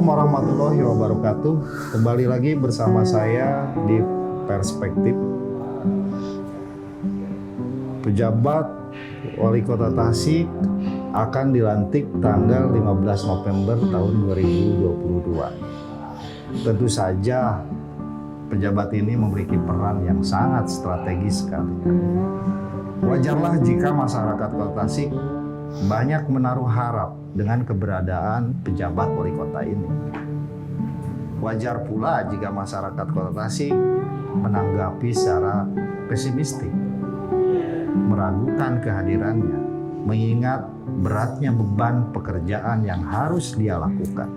Assalamualaikum warahmatullahi wabarakatuh. Kembali lagi bersama saya di Perspektif. Pejabat Wali Kota Tasik akan dilantik tanggal 15 November tahun 2022. Tentu saja pejabat ini memiliki peran yang sangat strategis sekali. Wajarlah jika masyarakat Kota Tasik banyak menaruh harap dengan keberadaan pejabat wali kota ini. Wajar pula jika masyarakat Kota Tasik menanggapi secara pesimistik, meragukan kehadirannya, mengingat beratnya beban pekerjaan yang harus dia lakukan.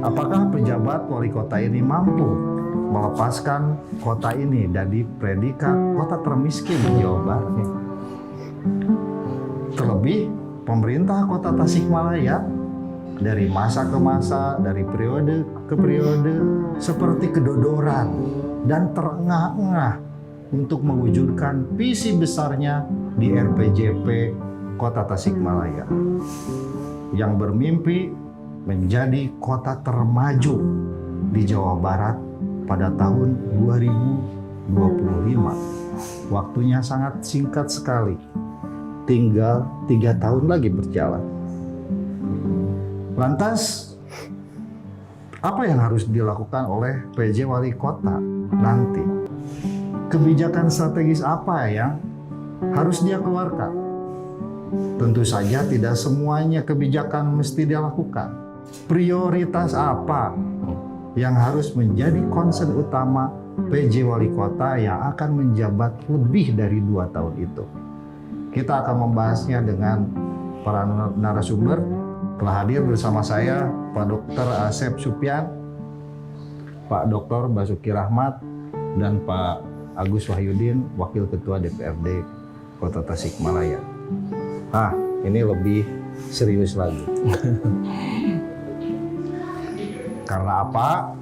Apakah pejabat wali kota ini mampu melepaskan kota ini dari predikat kota termiskin di Jawa Barat? Terlebih, pemerintah Kota Tasikmalaya dari masa ke masa, dari periode ke periode, seperti kedodoran dan terengah-engah untuk mewujudkan visi besarnya di RPJP Kota Tasikmalaya yang bermimpi menjadi kota termaju di Jawa Barat pada tahun 2025. Waktunya sangat singkat sekali. Tinggal 3 tahun lagi berjalan. Lantas, apa yang harus dilakukan oleh PJ Wali Kota nanti? Kebijakan strategis apa yang harus dia keluarkan? Tentu saja tidak semuanya kebijakan mesti dia lakukan. Prioritas apa yang harus menjadi concern utama PJ Wali Kota yang akan menjabat lebih dari 2 tahun itu? Kita akan membahasnya dengan para narasumber. Telah hadir bersama saya Pak Dr. Asep Supyan, Pak Dr. Basuki Rahmat, dan Pak Agus Wahyudin, Wakil Ketua DPRD Kota Tasikmalaya. Ini lebih serius lagi. Karena apa?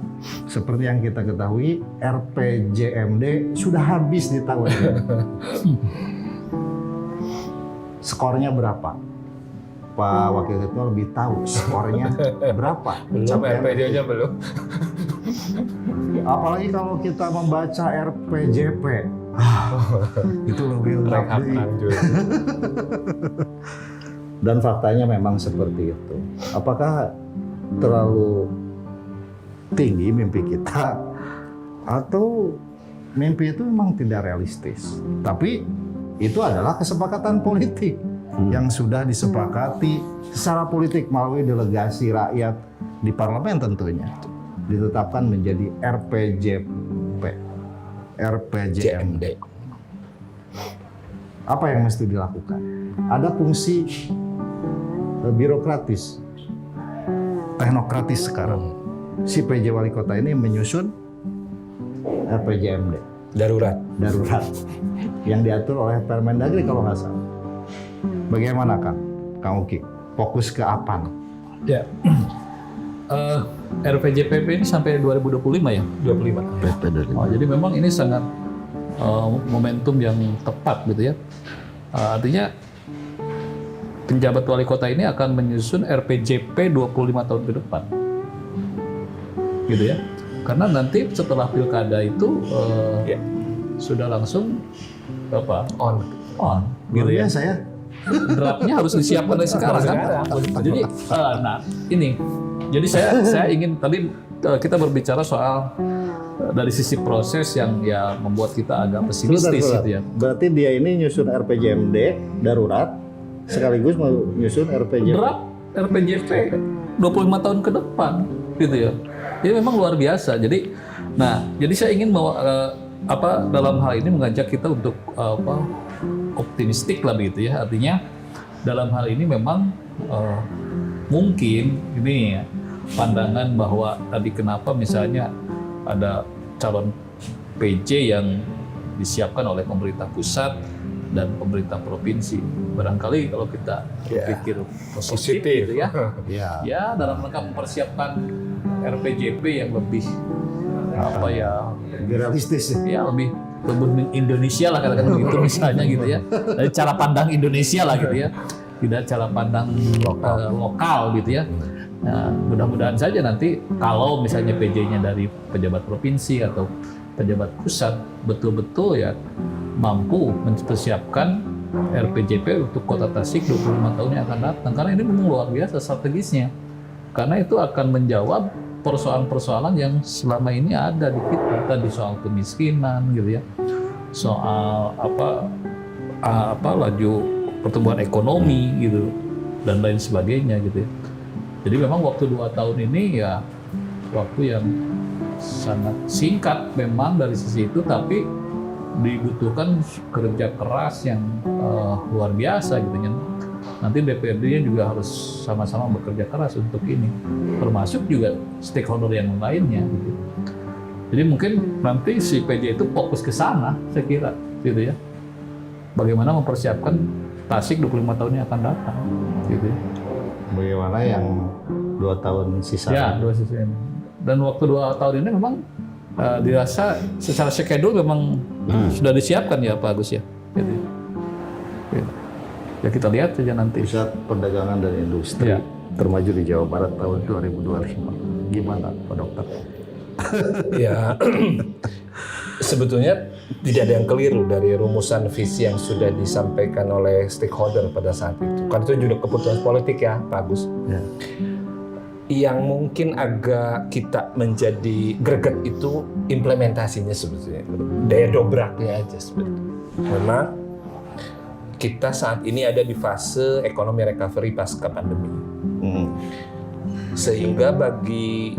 Seperti yang kita ketahui, RPJMD sudah habis di tahun ini. Skornya berapa? Pak Wakil Ketua lebih tahu skornya berapa. Sampai RPJ-nya belum. Apalagi kalau kita membaca RPJP, itu lebih lebih. Dan faktanya memang seperti itu. Apakah terlalu tinggi mimpi kita, atau mimpi itu memang tidak realistis? Tapi itu adalah kesepakatan politik yang sudah disepakati secara politik melalui delegasi rakyat di parlemen tentunya. Ditetapkan menjadi RPJMD. Apa yang mesti dilakukan? Ada fungsi birokratis, teknokratis sekarang. Si PJ Wali Kota ini menyusun RPJMD. Darurat yang diatur oleh Permendagri kalau nggak salah. Bagaimana Kang Uki? Fokus ke apa? Ya, RPJPP ini sampai 2025 ya? 25. Jadi memang ini sangat momentum yang tepat gitu ya. Artinya penjabat wali kota ini akan menyusun RPJP 25 tahun ke depan, gitu ya. Karena nanti setelah pilkada itu sudah langsung on gitu ya. Saya Draftnya harus disiapkan dari sekarang kan. Jadi jadi saya ingin tadi kita berbicara soal dari sisi proses yang ya membuat kita agak pesimistis gitu ya. Berarti dia ini nyusun RPJMD darurat sekaligus menyusun RPJP. Draft RPJP 25 tahun ke depan gitu ya. Ini memang luar biasa. Jadi saya ingin dalam hal ini mengajak kita untuk optimistik lah begitu ya. Artinya dalam hal ini memang mungkin ini ya pandangan bahwa tadi kenapa misalnya ada calon PJ yang disiapkan oleh pemerintah pusat dan pemerintah provinsi. Barangkali kalau kita berpikir positif gitu ya. Ya dalam rangka mempersiapkan RPJP yang lebih lebih realistis ya, lebih Indonesia lah katakan begitu misalnya gitu ya, dari cara pandang Indonesia lah gitu ya, tidak cara pandang lokal gitu ya. Nah, mudah-mudahan saja nanti kalau misalnya PJ-nya dari pejabat provinsi atau pejabat pusat betul-betul ya mampu mempersiapkan RPJP untuk Kota Tasik 25 tahun yang akan datang. Karena ini memang luar biasa strategisnya. Karena itu akan menjawab persoalan-persoalan yang selama ini ada di kita, tadi soal kemiskinan gitu ya, soal laju pertumbuhan ekonomi gitu dan lain sebagainya gitu ya. Jadi memang waktu 2 tahun ini ya waktu yang sangat singkat memang dari sisi itu, tapi dibutuhkan kerja keras yang luar biasa gitu ya. Nanti DPRD-nya juga harus sama-sama bekerja keras untuk ini, termasuk juga stakeholder yang lainnya. Gitu. Jadi mungkin nanti si PJ itu fokus ke sana, saya kira, gitu ya. Bagaimana mempersiapkan Tasik 25 tahun yang akan datang, gitu ya. Bagaimana yang 2 tahun sisa? Ya, 2 sisa ini. Dan waktu 2 tahun ini memang dirasa secara schedule memang sudah disiapkan ya Pak Agus ya. Gitu. Gitu. Ya kita lihat saja nanti. Pusat Perdagangan dan Industri Ya. termaju di Jawa Barat tahun 2025. Gimana Pak Dokter? Ya, sebetulnya tidak ada yang keliru dari rumusan visi yang sudah disampaikan oleh stakeholder pada saat itu. Kan itu juga keputusan politik ya, Pak Agus. Ya. Yang mungkin agak kita menjadi greget itu implementasinya sebetulnya. Daya dobraknya aja sebetulnya. Memang kita saat ini ada di fase ekonomi recovery pasca pandemi. Sehingga bagi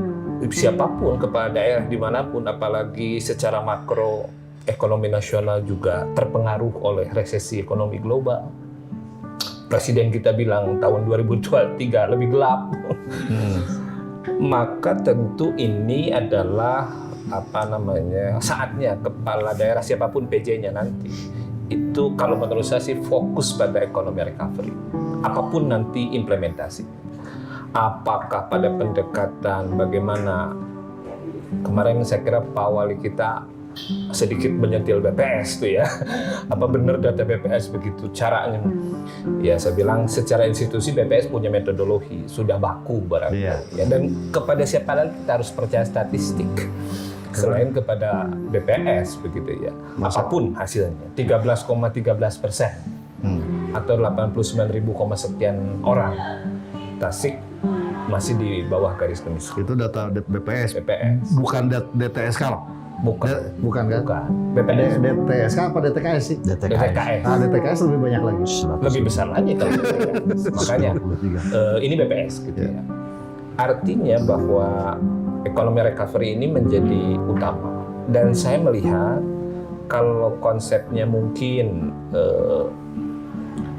siapapun, kepala daerah dimanapun, apalagi secara makro ekonomi nasional juga terpengaruh oleh resesi ekonomi global. Presiden kita bilang tahun 2023 lebih gelap. Maka tentu ini adalah saatnya kepala daerah siapapun PJ-nya nanti itu kalau menurut saya sih fokus pada ekonomi recovery. Apapun nanti implementasi. Apakah pada pendekatan bagaimana kemarin saya kira Pak Wali kita sedikit menyentil BPS tuh ya. Apa benar data BPS begitu caranya? Ya saya bilang secara institusi BPS punya metodologi, sudah baku barangkali. Iya. Ya, dan kepada siapa lagi kita harus percaya statistik selain kepada BPS begitu ya. Apapun hasilnya 13,13% atau 89.000 sekian orang. Tasik masih di bawah garis kemiskinan. Itu data BPS. BPS. Bukan DTSK loh. Bukan. Bukan kan? Bukan. BPS. DTSK apa DTKS sih? DTKS. Nah, DTKS lebih banyak lagi. Lebih besar lagi kalau makanya ini BPS gitu ya. Artinya bahwa ekonomi recovery ini menjadi utama dan saya melihat kalau konsepnya mungkin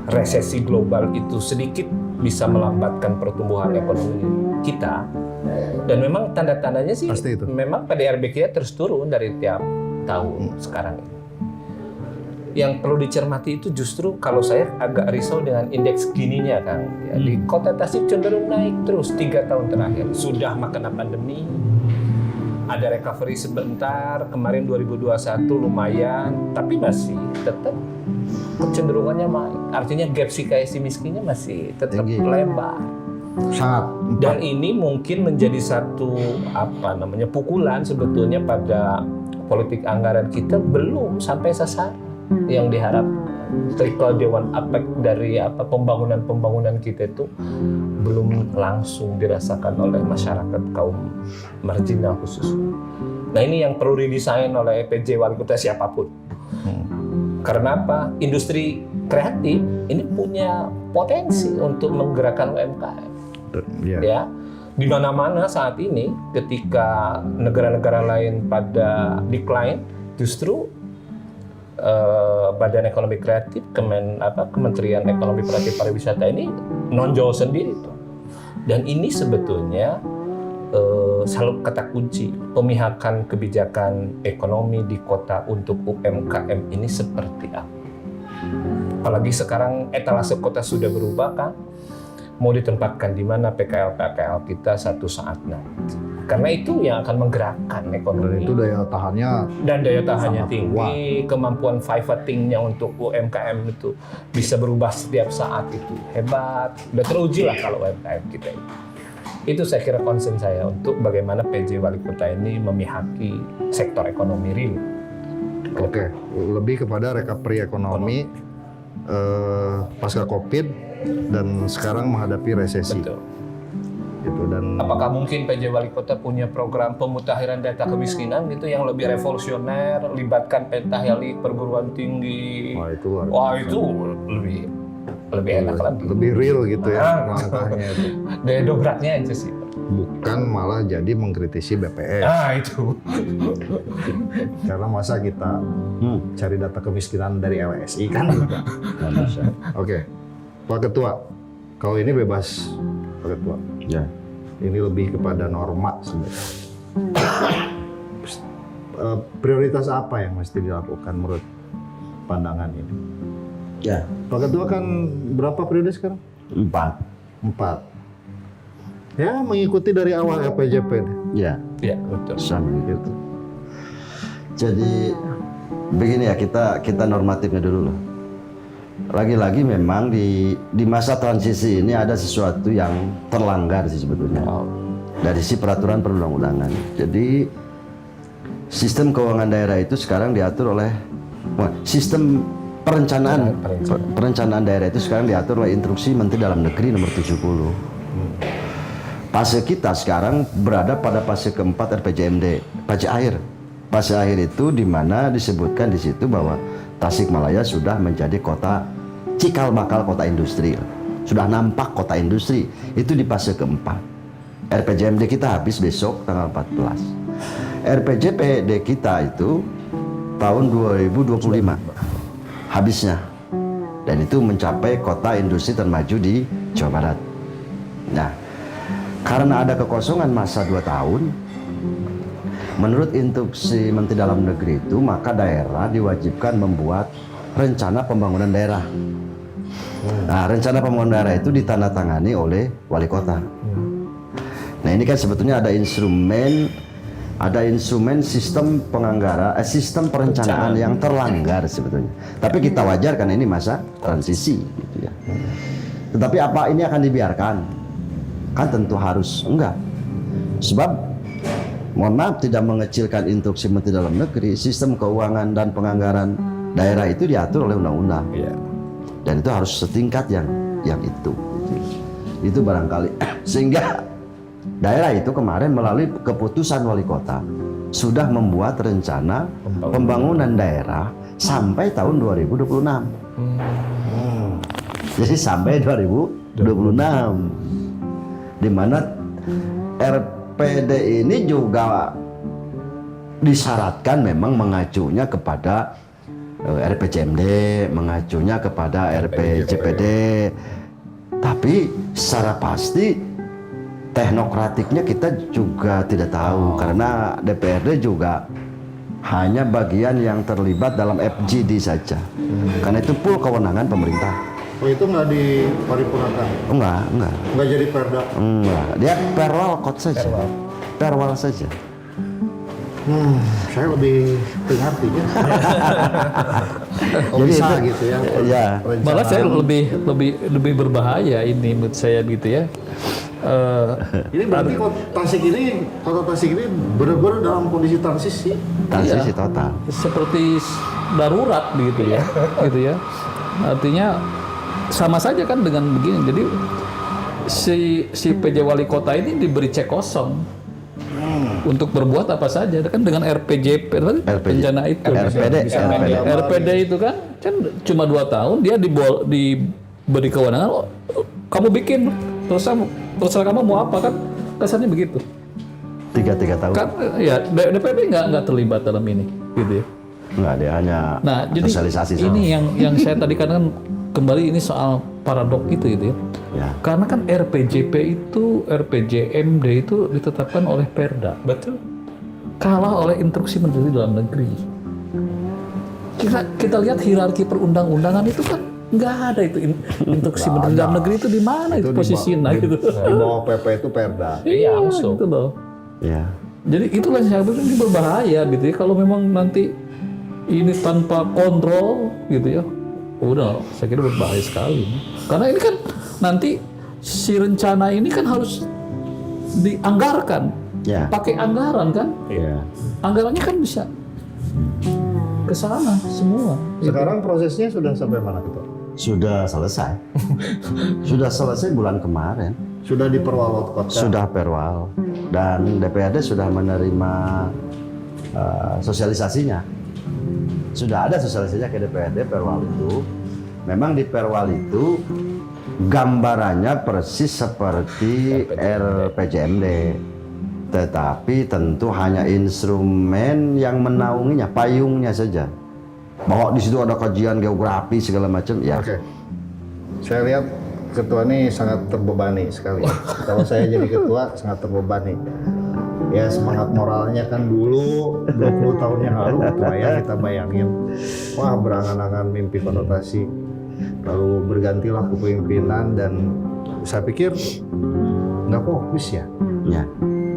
resesi global itu sedikit bisa melambatkan pertumbuhan ekonomi kita dan memang tanda-tandanya sih memang PDRB kita terus turun dari tiap tahun sekarang ini. Yang perlu dicermati itu justru kalau saya agak risau dengan indeks Gininya Kang. Ya, di Kota Tasik cenderung naik terus 3 tahun terakhir. Sudah kena pandemi, ada recovery sebentar, kemarin 2021 lumayan, tapi masih tetap kecenderungannya naik. Artinya gap si kaya si miskinnya masih tetap lebar. Sangat. Dan ini mungkin menjadi satu pukulan sebetulnya pada politik anggaran kita belum sampai sasaran yang diharap. Trickle down effect dari pembangunan kita itu belum langsung dirasakan oleh masyarakat kaum marginal khususnya. Nah ini yang perlu didesain oleh PJ Wali Kota siapapun. Karena apa? Industri kreatif ini punya potensi untuk menggerakkan UMKM. Ya, di mana-mana saat ini ketika negara-negara lain pada decline, justru Badan Ekonomi Kreatif Kementerian Ekonomi Kreatif Pariwisata ini nonjol sendiri tuh. Dan ini sebetulnya selalu kata kunci pemihakan kebijakan ekonomi di kota untuk UMKM ini seperti apa. Apalagi sekarang etalase kota sudah berubah kan, mau ditempatkan di mana PKL kita satu saat nanti. Karena itu yang akan menggerakkan ekonomi. Dan itu daya tahannya tinggi, kemampuan pivoting-nya untuk UMKM itu bisa berubah setiap saat itu hebat. Udah teruji lah kalau UMKM kita ini. Itu saya kira concern saya untuk bagaimana PJ Wali Kota ini memihaki sektor ekonomi real. Oke, lebih kepada recovery ekonomi pasca Covid dan sekarang menghadapi resesi. Betul. Gitu, dan Apakah mungkin PJ Wali Kota punya program pemutakhiran data kemiskinan gitu yang lebih revolusioner, libatkan pentahelik perguruan tinggi? itu luar Wah biasa. itu lebih enak lagi. Lebih real gitu ya Ah. langkahnya itu. Daya dobraknya aja sih. Bukan malah jadi mengkritisi BPS. Itu. Karena masa kita cari data kemiskinan dari LSI kan juga nggak bisa. Oke, Pak Ketua, kalau ini bebas Pak Ketua. Ya. Ini lebih kepada norma sebenarnya. Prioritas apa yang mesti dilakukan menurut pandangan ini? Ya. Pak Ketua kan berapa periode sekarang? 4. 4. Ya mengikuti dari awal RPJP. Ya. Ya betul. Sama gitu. Jadi begini ya, kita normatifnya dulu lah. Lagi-lagi memang di masa transisi ini ada sesuatu yang terlanggar sih sebetulnya dari si peraturan perundang-undangan. Jadi sistem keuangan daerah itu sekarang diatur oleh sistem perencanaan daerah itu sekarang diatur oleh Instruksi Menteri Dalam Negeri nomor 70. Fase kita sekarang berada pada fase keempat RPJMD, fase akhir. Fase akhir itu di mana disebutkan di situ bahwa Tasikmalaya sudah menjadi kota cikal bakal kota industri. Sudah nampak kota industri. Itu di fase keempat. RPJMD kita habis besok tanggal 14. RPJPD kita itu tahun 2025 habisnya. Dan itu mencapai kota industri termaju di Jawa Barat. Nah, karena ada kekosongan masa 2 tahun, menurut Instruksi Menteri Dalam Negeri itu, maka daerah diwajibkan membuat rencana pembangunan daerah. Nah, rencana pembangunan daerah itu ditandatangani oleh wali kota. Nah, ini kan sebetulnya ada instrumen sistem sistem perencanaan yang terlanggar sebetulnya. Tapi kita wajarkan ini masa transisi gitu ya. Tetapi apa ini akan dibiarkan? Kan tentu harus enggak. Sebab mohon maaf tidak mengecilkan Instruksi Menteri Dalam Negeri, sistem keuangan dan penganggaran daerah itu diatur oleh undang-undang. Iya. Dan itu harus setingkat yang itu. Itu barangkali sehingga daerah itu kemarin melalui keputusan wali kota sudah membuat rencana pembangunan daerah sampai tahun 2026. Jadi sampai 2026. Di mana RPD ini juga disyaratkan memang mengacunya kepada RPJMD, mengacunya kepada RPJPD. Tapi secara pasti teknokratiknya kita juga tidak tahu karena DPRD juga hanya bagian yang terlibat dalam FGD saja. Karena itu full kewenangan pemerintah. Oh itu nggak diparipurnakan? Enggak. Nggak jadi perda? Enggak, dia perwal code saja. Perwal saja. Saya lebih mengerti ya. Oh, Jadi bisa itu- gitu ya. Ya. Perencanaan. Malah saya lebih berbahaya ini menurut saya gitu ya. Ini berarti kota Tasik ini benar-benar dalam kondisi transisi. Transisi total. Seperti darurat begitu ya, gitu ya. Artinya sama saja kan dengan begini. Jadi si PJ Wali Kota ini diberi cek kosong untuk berbuat apa saja kan dengan RPJP rencana itu. RPD itu kan cuma 2 tahun dia diberi kewenangan. Kamu bikin terserah kamu mau apa kan kesannya begitu. 3 tahun. Kan ya DPD nggak terlibat dalam ini gitu ya. Enggak, dia hanya Nah, jadi sosialisasi soal. ini yang saya tadi kan kembali ini soal paradok itu gitu ya. Ya. Karena kan RPJP itu, RPJMD itu ditetapkan oleh Perda. Betul. Kalah oleh Instruksi Menteri Dalam Negeri. Kita lihat hierarki perundang-undangan itu kan nggak ada itu Instruksi Menteri Dalam Negeri itu di mana itu posisinya gitu. Di bawah PP itu perda. Iya, langsung. gitu loh. Ya. Jadi itulah yang saya bilang ini berbahaya gitu ya kalau memang nanti ini tanpa kontrol gitu ya. Udah, saya kira berbahaya sekali. Karena ini kan nanti si rencana ini kan harus dianggarkan, Ya. pakai anggaran kan, Ya. anggarannya kan bisa ke sana semua. Sekarang prosesnya sudah sampai mana Ketua? Sudah selesai. Sudah selesai bulan kemarin. Sudah diperwal kota. Sudah perwal dan DPRD sudah menerima sosialisasinya. Sudah ada sosialisasinya ke DPRD perwal itu. Memang di perwal itu gambarannya persis seperti RPJMD, tetapi tentu hanya instrumen yang menaunginya, payungnya saja. Bahwa di situ ada kajian geografi segala macam, ya. Oke. Saya lihat ketua ini sangat terbebani sekali. Kalau saya jadi ketua sangat terbebani. Ya semangat moralnya kan dulu 20 tahun yang lalu ketua ya, kita bayangin. Wah, berangan-angan mimpi konotasi. Lalu bergantilah kepemimpinan dan saya pikir nggak fokus ya. Ya.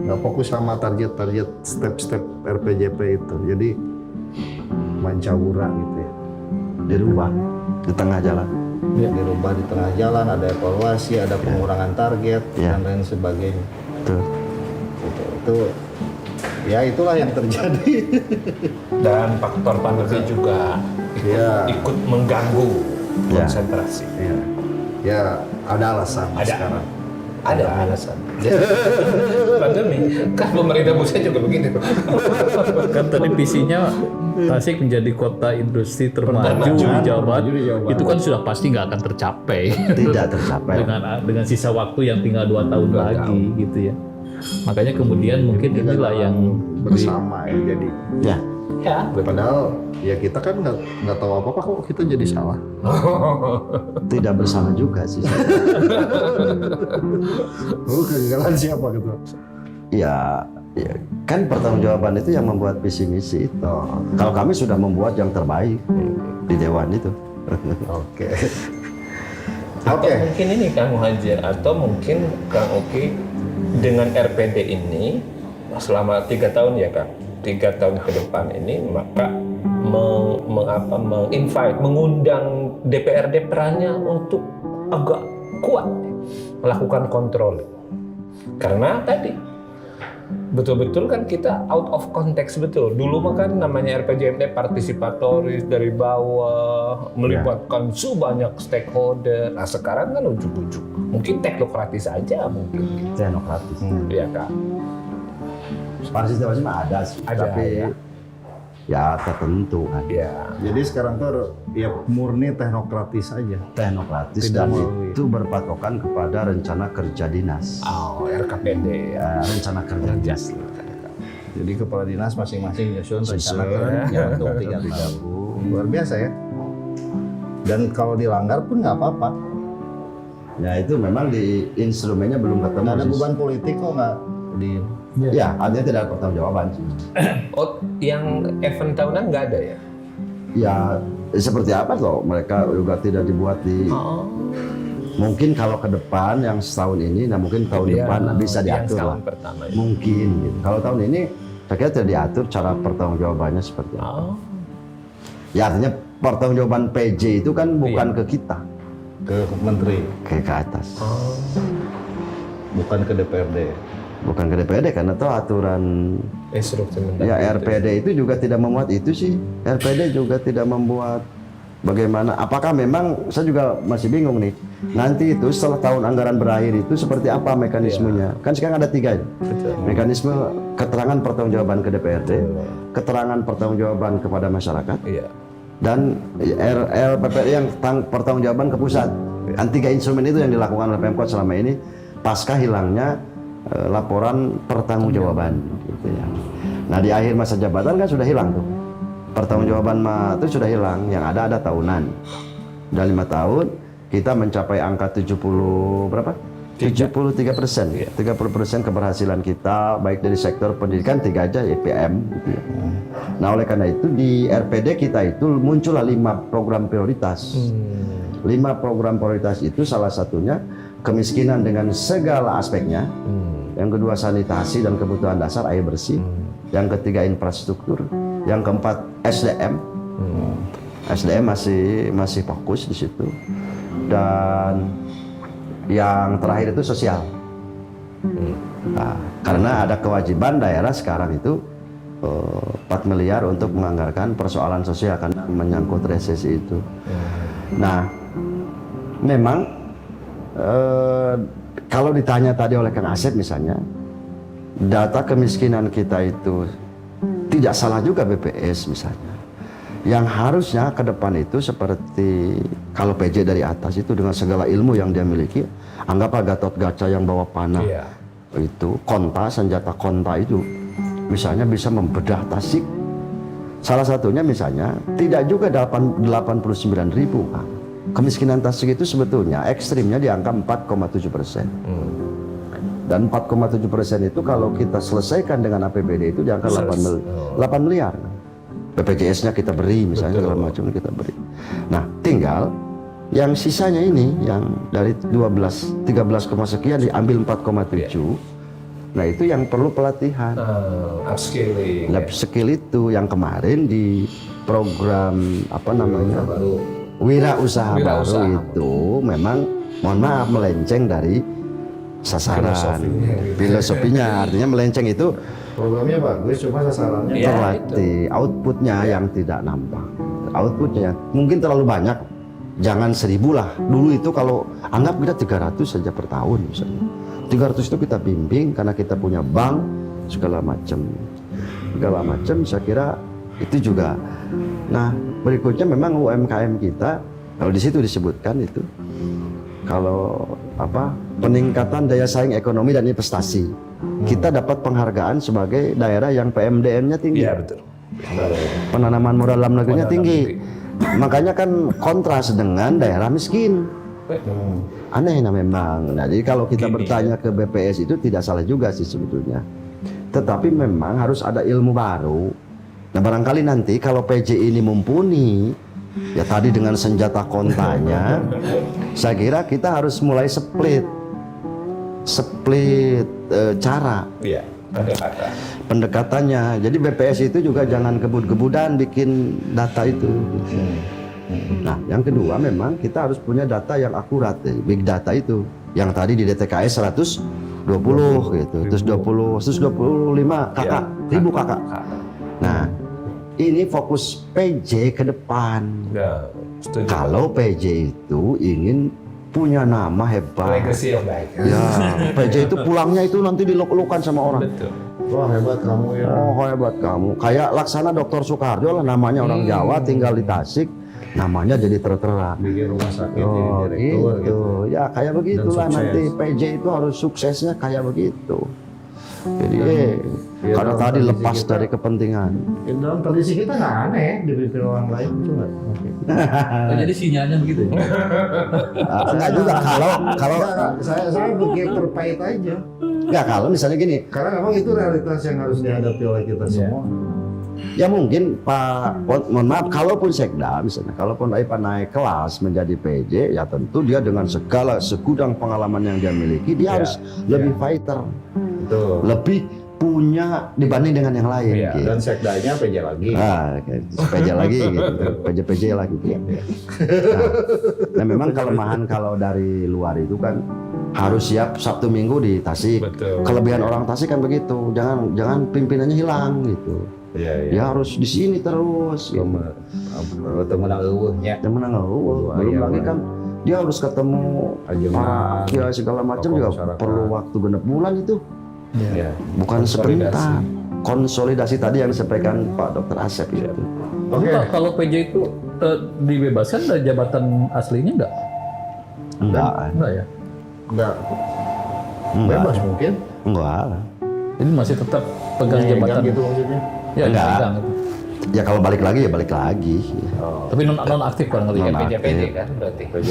Nggak fokus sama target-target step-step RPJP itu. Jadi mancawura gitu ya. Dirubah di tengah jalan. Dirubah di tengah jalan, ada evaluasi, ada pengurangan target Ya. dan lain sebagainya. Tuh. Itu ya itulah yang terjadi. Dan faktor pandemi juga Ya. ikut mengganggu Ya. konsentrasi. Ya, ya ada alasan Ada. sekarang. Ada alasan. Pandemi. Kan pemerintah pusat juga begitu. Kan tadi visinya Tasik menjadi kota industri termaju Termaju. di Jawa Barat. Termaju di Jawa Barat. Itu kan sudah pasti nggak akan tercapai Tidak tercapai. dengan sisa waktu yang tinggal 2 tahun lagi gitu ya. Makanya kemudian mungkin Kita inilah dalam yang bersama ya jadi. Ya. Ya, Padahal ya kita kan nggak tahu apa-apa kok kita jadi salah. Tidak bersama juga sih. Lalu kegagalan siapa gitu? Ya, ya, kan pertanggungjawaban itu yang membuat visi misi itu. Kalau kami sudah membuat yang terbaik di Dewan itu. Oke. Atau Oke. mungkin ini Kang Muhajir, atau mungkin Kang Uki dengan RPD ini selama 3 tahun ya Kang, 3 tahun ke depan ini maka mengundang DPRD perannya untuk agak kuat melakukan kontrol. Karena tadi betul-betul kan kita out of context betul. Dulu mah kan namanya RPJMD partisipatoris dari bawah, melibatkan sebanyak stakeholder. Nah sekarang kan ujuk-ujuk, mungkin teknokratis aja mungkin. Teknokratis. Iya Kak. Partisipasi mah ada sih, Ada, tapi ya. ya tertentu kan. Iya. Jadi sekarang tuh ya murni teknokratis aja. Teknokratis Tidak dan melalui. itu berpatokan kepada rencana kerja dinas. Oh, RKPD ya. Rencana kerja dinas. Jadi kepala dinas masing-masing nyusun rencana Susun, kerja untuk 3 tahun. Luar biasa ya. Dan kalau dilanggar pun nggak apa-apa. Ya itu memang di instrumennya belum ketemu. Nggak ada sih. beban politik kok nggak di. Ya, artinya tidak ada pertanggungjawaban sih. Oh, yang event tahunan nggak ada ya? Ya seperti apa loh, mereka juga tidak dibuat di. Oh. Mungkin kalau ke depan yang setahun ini, nah mungkin tahun depan bisa yang diatur lah. tahun pertama ya. Mungkin gitu. Kalau tahun ini saya kira tidak diatur cara pertanggungjawabannya seperti apa. Oh. Ya artinya pertanggungjawaban PJ itu kan bukan ke kita, Ke menteri, ke atas. Oh. bukan ke DPRD. Bukan ke DPRD karena itu aturan Instruksi Mendagri. ya RPD itu juga tidak memuat itu sih. RPD juga tidak membuat bagaimana. Apakah memang saya juga masih bingung nih. Nanti itu setelah tahun anggaran berakhir itu seperti apa mekanismenya? Kan sekarang ada 3 ya. Betul. Mekanisme keterangan pertanggungjawaban ke DPRD, keterangan pertanggungjawaban kepada masyarakat, Iya. dan LPPD yang pertanggungjawaban ke pusat. Kan 3 instrumen itu yang dilakukan oleh Pemkot selama ini pasca hilangnya laporan pertanggungjawaban gitu ya. Nah di akhir masa jabatan kan sudah hilang tuh pertanggungjawaban itu sudah hilang, yang ada tahunan. Dan 5 tahun kita mencapai angka 70 berapa? 73%, 30% keberhasilan kita baik dari sektor pendidikan 3 aja EPM gitu ya. Nah oleh karena itu di RPD kita itu muncullah 5 program prioritas. 5 program prioritas itu salah satunya kemiskinan dengan segala aspeknya. Yang kedua sanitasi dan kebutuhan dasar air bersih. Yang ketiga infrastruktur. Yang keempat SDM. SDM masih fokus di situ. Dan yang terakhir itu sosial. Nah, karena ada kewajiban daerah sekarang itu 4 miliar untuk menganggarkan persoalan sosial karena menyangkut resesi itu. Nah, memang kalau ditanya tadi oleh Kang Asep misalnya, data kemiskinan kita itu tidak salah juga BPS misalnya. Yang harusnya ke depan itu seperti kalau PJ dari atas itu dengan segala ilmu yang dia miliki, anggaplah Gatot Kaca yang bawa panah itu, konta, senjata konta itu, misalnya bisa membedah Tasik. Salah satunya misalnya tidak juga 89.000 Kang. Kemiskinan Tasik itu sebetulnya ekstrimnya di angka 4,7%. Dan 4,7% itu kalau kita selesaikan dengan APBD itu di angka 8 miliar. BPJS-nya kita beri misalnya, segala macam kita beri. Nah, tinggal yang sisanya ini yang dari 13, sekian diambil 4,7. Nah, itu yang perlu pelatihan. Upskilling. Skill itu yang kemarin di program apa namanya? Wira Usaha Baru itu memang mohon maaf melenceng dari sasaran. Filosofinya artinya melenceng itu Programnya bagus, cuma sasarannya terlatih, outputnya yang tidak nampak. Outputnya mungkin terlalu banyak, jangan 1.000 lah. Dulu itu kalau anggap kita 300 saja per tahun misalnya. 300 itu kita bimbing karena kita punya bank segala macam. Saya kira itu juga. Nah, berikutnya memang UMKM kita, kalau di situ disebutkan itu kalau peningkatan daya saing ekonomi dan investasi. Kita dapat penghargaan sebagai daerah yang PMDN-nya tinggi. Iya, betul. Penanaman modal dalam negerinya tinggi. Makanya kan kontras dengan daerah miskin. Aneh nah memang. Nah, jadi kalau kita bertanya ke BPS itu tidak salah juga sih sebetulnya. Tetapi memang harus ada ilmu baru. Nah, barangkali nanti kalau PJ ini mumpuni, ya tadi dengan senjata kontanya, saya kira kita harus mulai split cara pendekatannya. Jadi BPS itu juga jangan kebut-kebutan bikin data itu. Nah, yang kedua memang kita harus punya data yang akurat, big data itu. Yang tadi di DTKS 120 gitu, terus 125 kakak, 1.000 kakak. Nah, ini fokus PJ ke depan. Kalau PJ itu ingin punya nama hebat. Legacy yang baik. Ya, PJ itu pulangnya itu nanti diluk-lukan sama orang. Betul. wah hebat kamu ya. Oh, hebat kamu. Kayak Laksana Dr. Soekarjo lah namanya, orang Jawa tinggal di Tasik, namanya jadi tertera. Bikin rumah sakit Oh, jadi direktur gitu. Ya, kayak begitulah sukses. nanti PJ itu harus suksesnya kayak begitu. Jadi ya, karena dalam tadi kondisi lepas kita- dari kepentingan. Dalam tradisi kita nggak aneh dipimpin orang lain itu nggak. Jadi sinyalnya begitu ya? Enggak juga kalau Saya bikin terpait aja. enggak, kalau misalnya gini, Karena memang itu realitas yang harus dihadapi oleh kita semua. ya mungkin Pak, mohon maaf, kalaupun Sekda misalnya, kalaupun Aipa naik kelas menjadi PJ, ya tentu dia dengan segala segudang pengalaman yang dia miliki, dia harus lebih fighter, Betul. lebih punya dibanding dengan yang lain. Iya, gitu. Dan sekdanya PJ lagi. PJ lagi gitu, PJ lagi. Gitu. Nah, memang kelemahan kalau dari luar itu kan harus siap Sabtu Minggu di Tasik. Betul. Kelebihan orang Tasik kan begitu, jangan pimpinannya hilang gitu. Iya, iya. Dia harus di sini terus. Gitu. Temenang eueuhnya. Yang menang belum lagi kan dia harus ketemu Ajunan, ya segala macam tokoh juga masyarakat. perlu waktu genep bulan itu, Iya. bukan Konsolidasi. sebentar. Konsolidasi tadi yang disampaikan Pak Dr. Asep itu. Oke. Pak, kalau PJ itu dibebaskan dari jabatan aslinya enggak? Enggak, Enggak ya? Enggak enggak, bebas mungkin. enggak. Ini masih tetap pegang Megang jabatan. gitu maksudnya. Ya, Enggak. pegang itu. Ya kalau balik lagi ya balik lagi. Tapi non aktif barangkali ya. Non-aktif. PJ kan berarti. PJ.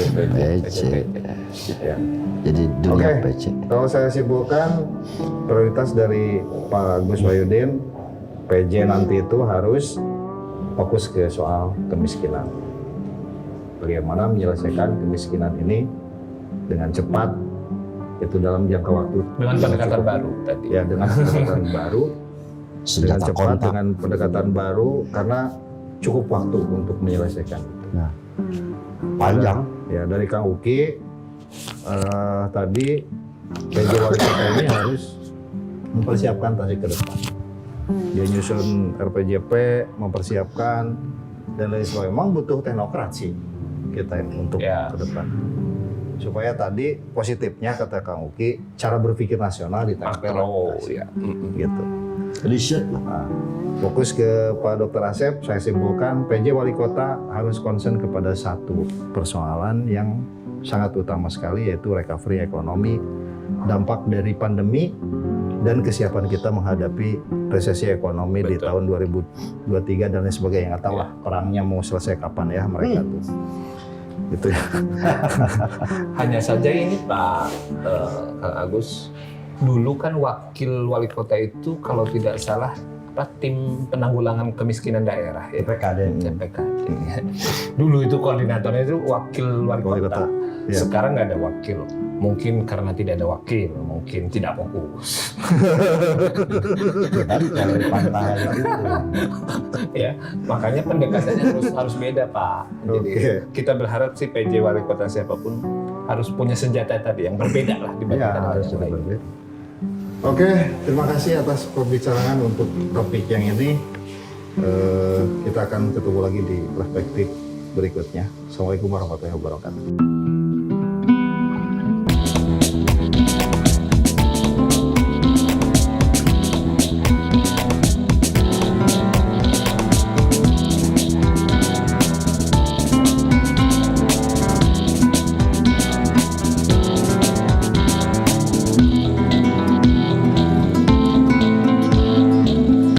Ya. Jadi dunia Oke. PJ. Kalau saya simpulkan prioritas dari Pak Gus Wahyudin, PJ nanti itu harus fokus ke soal kemiskinan. Bagaimana menyelesaikan kemiskinan ini dengan cepat, itu dalam jangka waktu Dengan pendekatan baru tadi. ya, dengan pendekatan baru, dengan Senjata cepat, kontak. dengan pendekatan baru, karena cukup waktu untuk menyelesaikan. Nah, panjang. Ya, dari Kang Uki tadi PJ wali kota ini harus mempersiapkan Tasik ke depan. Dia nyusun RPJP, mempersiapkan dan lain sebagainya. Memang butuh teknokrat sih kita untuk ke depan. Supaya tadi positifnya kata Kang Uki, cara berpikir nasional ditempel gitu. Riset lah. Nah, fokus ke Pak Dr. Asep, saya simpulkan PJ Wali Kota harus concern kepada satu persoalan yang sangat utama sekali, yaitu recovery ekonomi, dampak dari pandemi, dan kesiapan kita menghadapi resesi ekonomi di tahun 2023 dan lain sebagainya. Nggak tahu lah perangnya mau selesai kapan ya mereka tuh. Gitu ya. Hanya saja ini Pak Kang Agus, dulu kan wakil wali kota itu kalau tidak salah tim penanggulangan kemiskinan daerah ya. PKD. Dulu itu koordinatornya itu wakil wali Wali kota. kota. Ya. Sekarang nggak ada wakil. Mungkin karena tidak ada wakil, mungkin tidak fokus. Tadi kalau dipantah itu. Ya, makanya pendekatannya harus beda Pak. Jadi kita berharap sih PJ wali kota siapapun harus punya senjata tadi yang berbeda lah dibandingkan Ya, harus yang lain. berbeda. Oke, terima kasih atas pembicaraan untuk topik yang ini. Kita akan ketemu lagi di perspektif berikutnya. Assalamualaikum warahmatullahi wabarakatuh.